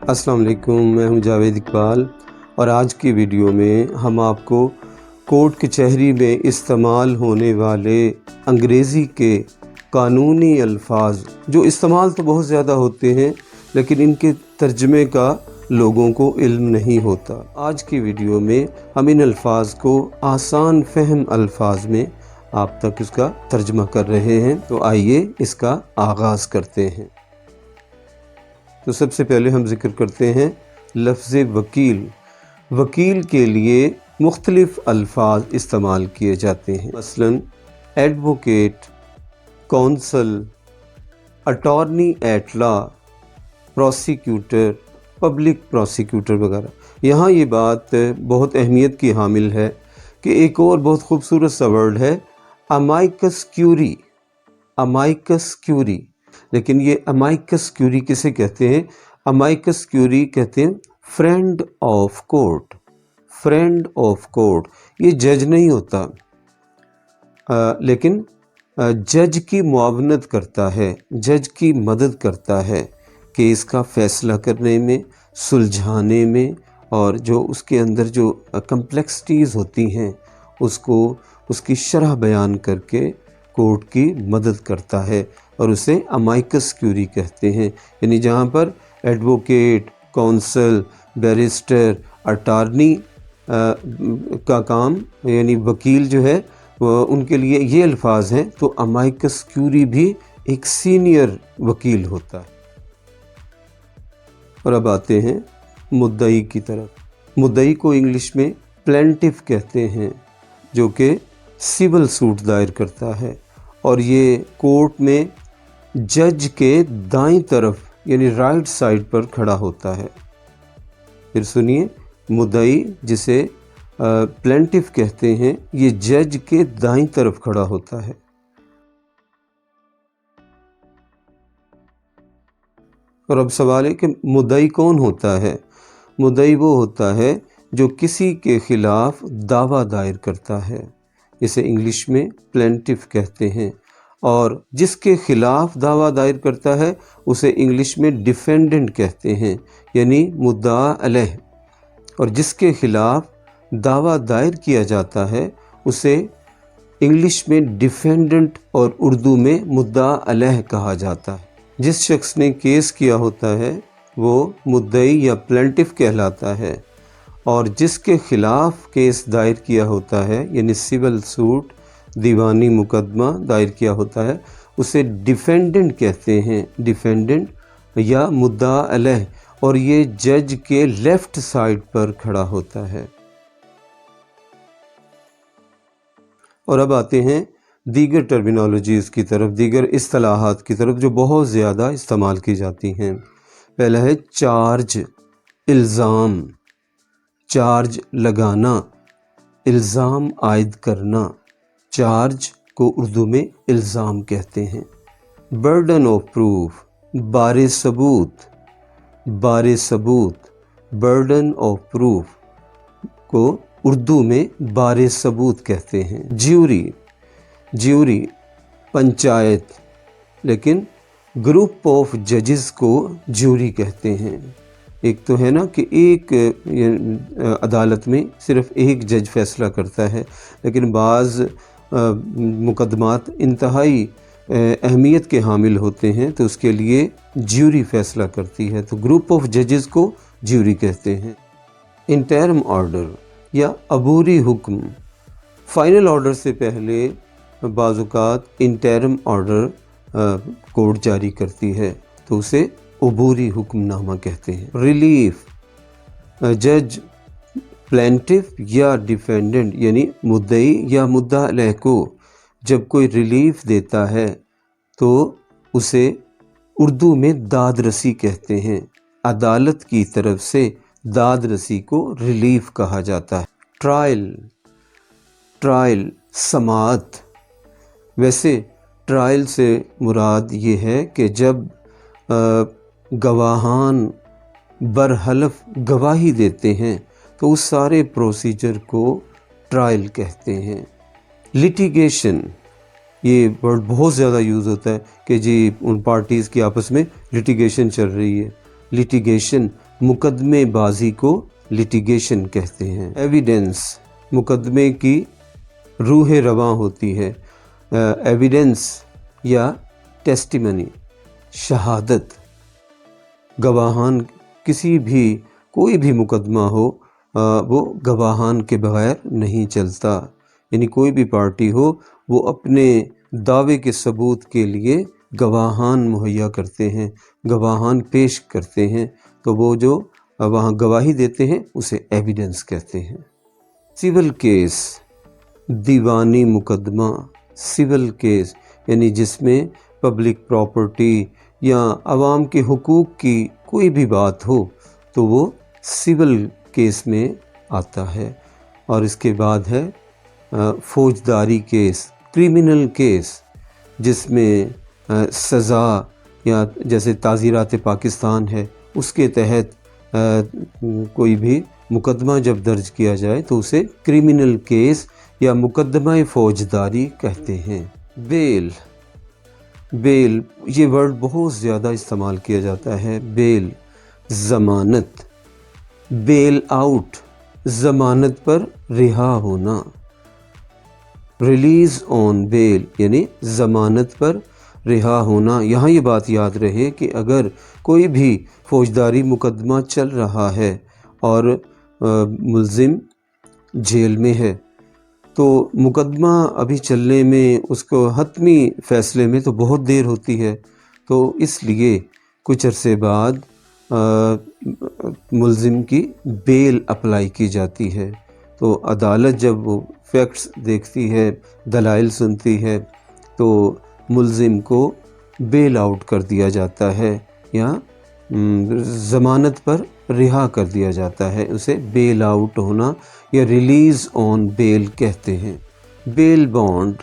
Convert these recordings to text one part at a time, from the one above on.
अस्सलाम वालेकुम, मैं हूं जावेद इकबाल और आज की वीडियो में हम आपको कोर्ट कचहरी में इस्तेमाल होने वाले अंग्रेज़ी के कानूनी अल्फाज जो इस्तेमाल तो बहुत ज़्यादा होते हैं लेकिन इनके तर्जमे का लोगों को इल्म नहीं होता। आज की वीडियो में हम इन अल्फाज को आसान फहम अल्फाज में आप तक इसका तर्जमा कर रहे हैं। तो आइए इसका आगाज़ करते हैं। तो सबसे पहले हम जिक्र करते हैं लफ्ज़ वकील। वकील के लिए मुख्तलिफ़ अल्फाज इस्तेमाल किए जाते हैं, मसलन advocate, counsel, attorney at law, prosecutor, public prosecutor वगैरह। यहाँ ये बात बहुत अहमियत की हामिल है कि एक और बहुत खूबसूरत सा वर्ड है अमाइकस क्यूरी। अमाइकस क्यूरी, लेकिन ये अमाइकस क्यूरी किसे कहते हैं? अमाइकस क्यूरी कहते हैं friend of court. Friend of court, ये जज नहीं होता लेकिन जज की मुआवनत करता है, जज की मदद करता है केस का फ़ैसला करने में, सुलझाने में, और जो उसके अंदर जो कम्प्लेक्सिटीज़ होती हैं उसको उसकी शरह बयान करके कोर्ट की मदद करता है और उसे अमाइकस क्यूरी कहते हैं। यानी जहाँ पर एडवोकेट, कौंसल, बैरिस्टर, अटॉर्नी का काम यानी वकील जो है उनके लिए ये अल्फाज हैं, तो अमाइकस क्यूरी भी एक सीनियर वकील होता है। और अब आते हैं मुद्दई की तरफ। मुद्दई को इंग्लिश में प्लेंटिफ कहते हैं, जो कि सिविल सूट दायर करता है और ये कोर्ट में जज के दाईं तरफ यानी राइट साइड पर खड़ा होता है। फिर सुनिए, मुद्दई जिसे प्लेंटिफ कहते हैं, ये जज के दाईं तरफ खड़ा होता है। और अब सवाल है कि मुद्दई कौन होता है? मुद्दई वो होता है जो किसी के खिलाफ दावा दायर करता है, इसे इंग्लिश में प्लेंटिफ कहते हैं, और जिसके खिलाफ दावा दायर करता है उसे इंग्लिश में डिफेंडेंट कहते हैं, यानी मुद्दा अलैह। और जिसके खिलाफ दावा दायर किया जाता है उसे इंग्लिश में डिफेंडेंट और उर्दू में मुद्दा अलैह कहा जाता है। जिस शख्स ने केस किया होता है वो मुद्दई या प्लेंटिफ कहलाता है, और जिसके खिलाफ केस दायर किया होता है यानी सिविल सूट, दीवानी मुकदमा दायर किया होता है, उसे डिफेंडेंट कहते हैं, डिफेंडेंट या मुद्दा अलैह, और ये जज के लेफ़्ट साइड पर खड़ा होता है। और अब आते हैं दीगर टर्मिनोलॉजीज़ की तरफ, दीगर इस्तिलाहात की तरफ जो बहुत ज़्यादा इस्तेमाल की जाती हैं। पहला है चार्ज, इल्ज़ाम। चार्ज लगाना, इल्ज़ाम आयद करना, चार्ज को उर्दू में इल्ज़ाम कहते हैं। बर्डन ऑफ प्रूफ, बारे सबूत, बारे सबूत, बर्डन ऑफ प्रूफ को उर्दू में बारे सबूत कहते हैं। ज्यूरी, ज्यूरी पंचायत, लेकिन ग्रुप ऑफ जजेस को ज्यूरी कहते हैं। एक तो है ना कि एक अदालत में सिर्फ एक जज फैसला करता है, लेकिन बाज़ मुकदमात इंतहाई अहमियत के हामिल होते हैं तो उसके लिए ज्यूरी फैसला करती है, तो ग्रुप ऑफ जजेस को ज्यूरी कहते हैं। इंटरिम ऑर्डर या अबूरी हुक्म, फाइनल ऑर्डर से पहले बाज़-औक़ात इंटरिम ऑर्डर कोर्ट जारी करती है तो उसे अबूरी हुक्मनामा कहते हैं। रिलीफ, जज प्लेंटिफ या डिफेंडेंट यानी मुद्दई या मुद्दा अलैह को जब कोई रिलीफ देता है तो उसे उर्दू में दाद रसी कहते हैं। अदालत की तरफ से दाद रसी को रिलीफ कहा जाता है। ट्रायल, ट्रायल समाअत। वैसे ट्रायल से मुराद ये है कि जब गवाहान बरहलफ गवाही देते हैं तो उस सारे प्रोसीजर को ट्रायल कहते हैं। लिटिगेशन, ये वर्ड बहुत ज़्यादा यूज़ होता है कि जी उन पार्टीज़ की आपस में लिटिगेशन चल रही है। लिटिगेशन مقدمے بازی کو لٹیگیشن کہتے ہیں۔ ایویڈنس مقدمے کی روح رواں ہوتی ہے۔ ایویڈنس یا ٹیسٹیمنی شہادت، گواہان کسی بھی کوئی بھی مقدمہ ہو وہ گواہان کے بغیر نہیں چلتا، یعنی کوئی بھی پارٹی ہو وہ اپنے دعوے کے ثبوت کے لیے گواہان مہیا کرتے ہیں، گواہان پیش کرتے ہیں، تو وہ جو وہاں گواہی دیتے ہیں اسے ایویڈنس کہتے ہیں۔ سول کیس دیوانی مقدمہ، سول کیس یعنی جس میں پبلک پراپرٹی یا عوام کے حقوق کی کوئی بھی بات ہو تو وہ سول کیس میں آتا ہے۔ اور اس کے بعد ہے فوجداری کیس، کریمنل کیس، جس میں سزا یا جیسے تعزیرات پاکستان ہے اس کے تحت کوئی بھی مقدمہ جب درج کیا جائے تو اسے کریمنل کیس یا مقدمہ فوجداری کہتے ہیں۔ بیل، بیل یہ ورڈ بہت زیادہ استعمال کیا جاتا ہے۔ بیل ضمانت، بیل آؤٹ ضمانت پر رہا ہونا، ریلیز آن بیل یعنی ضمانت پر رہا ہونا۔ یہاں یہ بات یاد رہے کہ اگر کوئی بھی فوجداری مقدمہ چل رہا ہے اور ملزم جیل میں ہے تو مقدمہ ابھی چلنے میں اس کو حتمی فیصلے میں تو بہت دیر ہوتی ہے، تو اس لیے کچھ عرصے بعد ملزم کی بیل اپلائی کی جاتی ہے۔ تو عدالت جب وہ فیکٹس دیکھتی ہے، دلائل سنتی ہے، تو ملزم کو بیل آؤٹ کر دیا جاتا ہے یا ضمانت پر رہا کر دیا جاتا ہے، اسے بیل آؤٹ ہونا یا ریلیز آن بیل کہتے ہیں۔ بیل بانڈ،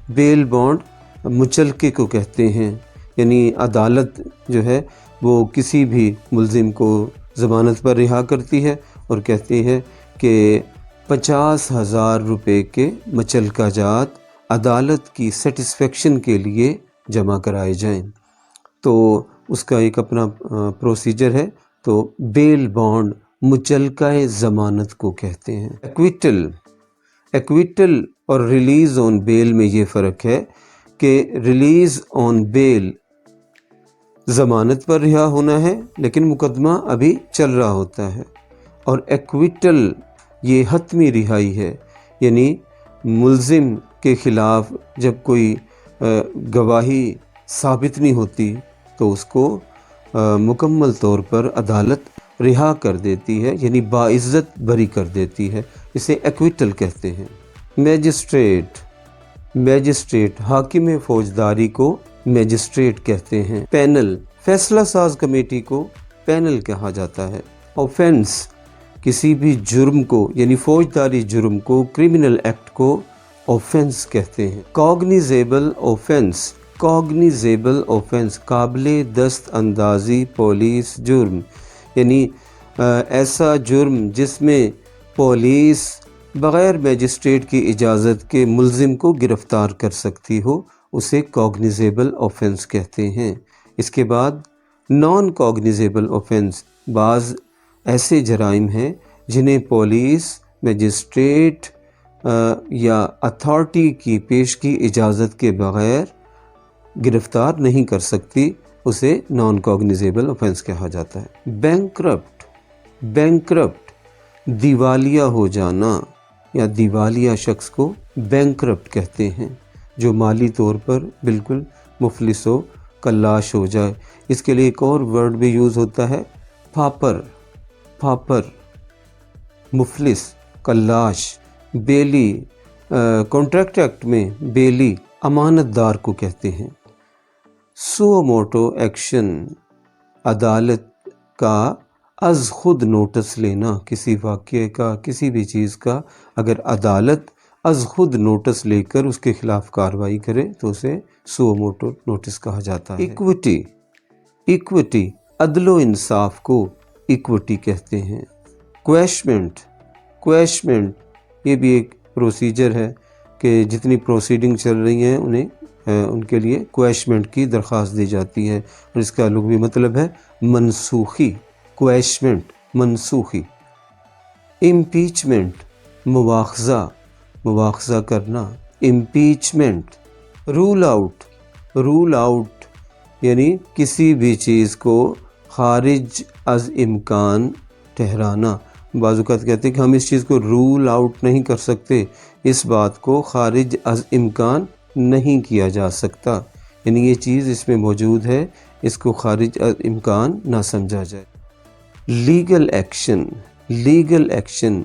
بیل بانڈ مچلکے کو کہتے ہیں، یعنی عدالت جو ہے وہ کسی بھی ملزم کو ضمانت پر رہا کرتی ہے اور کہتی ہے کہ 50,000 روپے کے مچلکہ جات عدالت کی سیٹسفیکشن کے لیے جمع کرائے جائیں، تو اس کا ایک اپنا پروسیجر ہے۔ تو بیل بانڈ مچلکہ ضمانت کو کہتے ہیں۔ ایکویٹل، ایکویٹل اور ریلیز آن بیل میں یہ فرق ہے کہ ریلیز آن بیل ضمانت پر رہا ہونا ہے لیکن مقدمہ ابھی چل رہا ہوتا ہے، اور ایکویٹل یہ حتمی رہائی ہے، یعنی ملزم کے خلاف جب کوئی گواہی ثابت نہیں ہوتی تو اس کو مکمل طور پر عدالت رہا کر دیتی ہے، یعنی باعزت بری کر دیتی ہے، اسے ایکویٹل کہتے ہیں۔ میجسٹریٹ، میجسٹریٹ حاکم فوجداری کو میجسٹریٹ کہتے ہیں۔ پینل، فیصلہ ساز کمیٹی کو پینل کہا جاتا ہے۔ اوفینس، کسی بھی جرم کو یعنی فوجداری جرم کو، کریمنل ایکٹ کو اوفینس کہتے ہیں۔ کوگنیزیبل اوفینس، کوگنیزیبل اوفینس قابل دست اندازی پولیس جرم، یعنی ایسا جرم جس میں پولیس بغیر میجسٹریٹ کی اجازت کے ملزم کو گرفتار کر سکتی ہو، اسے کوگنیزیبل اوفینس کہتے ہیں۔ اس کے بعد نان کوگنیزیبل اوفینس، بعض ایسے جرائم ہیں جنہیں پولیس، میجسٹریٹ یا اتھارٹی کی پیشگی اجازت کے بغیر گرفتار نہیں کر سکتی، اسے نان کوگنیزیبل اوفینس کہا جاتا ہے۔ بینکرپٹ، بینکرپٹ دیوالیہ ہو جانا یا دیوالیہ شخص کو بینکرپٹ کہتے ہیں، جو مالی طور پر بالکل مفلس ہو، کلاش ہو جائے۔ اس کے لیے ایک اور ورڈ بھی یوز ہوتا ہے، پھاپر، پھاپر مفلس، کلاش۔ بیلی، کانٹریکٹ ایکٹ میں بیلی امانت دار کو کہتے ہیں۔ سو موٹو ایکشن، عدالت کا از خود نوٹس لینا، کسی واقعے کا، کسی بھی چیز کا اگر عدالت از خود نوٹس لے کر اس کے خلاف کارروائی کرے تو اسے سو موٹو نوٹس کہا جاتا ہے۔ ایکوٹی، ایکوٹی عدل و انصاف کو ایکوٹی کہتے ہیں۔ کویشمنٹ، کویشمنٹ یہ بھی ایک پروسیجر ہے کہ جتنی پروسیڈنگ چل رہی ہیں ان کے لیے کویشمنٹ کی درخواست دی جاتی ہے، اور اس کا لغوی مطلب ہے منسوخی، क्वैशमेंट मनसूखी, इम्पीचमेंट मुआखज़ा करना, इम्पीचमेंट, रूल आउट यानी किसी भी चीज़ को खारिज अज़ इम्कान ठहराना। बाज़ औक़ात कहते हैं कि हम इस चीज़ को रूल आउट नहीं कर सकते, इस बात को खारिज अज़ इम्कान नहीं किया जा सकता, यानी ये चीज़ इसमें मौजूद है, इसको खारिज अज़ इम्कान ना समझा जाए। लीगल एक्शन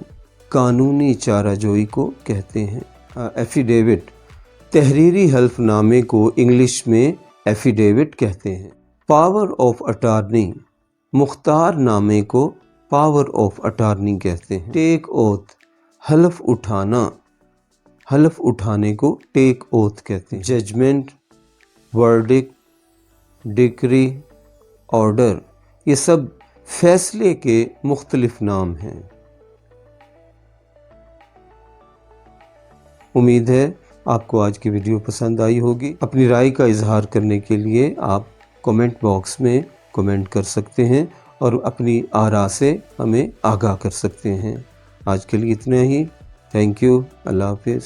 कानूनी चाराजोई को कहते हैं। एफिडेविट, तहरीरी हल्फनामे को इंग्लिश में एफिडेविट कहते हैं। पावर ऑफ अटार्नी, मुख्तार नामे को पावर ऑफ अटार्नी कहते हैं। टेक ओथ, हल्फ उठाने को टेक ओथ कहते हैं। जजमेंट, वर्डिक्ट, डिक्री, ऑर्डर, ये सब फैसले के मुख्तलिफ नाम हैं। उम्मीद है आपको आज की वीडियो पसंद आई होगी। अपनी राय का इजहार करने के लिए आप कमेंट बॉक्स में कमेंट कर सकते हैं और अपनी आरा से हमें आगाह कर सकते हैं। आज के लिए इतना ही। Thank you. अल्लाह हाफिज़।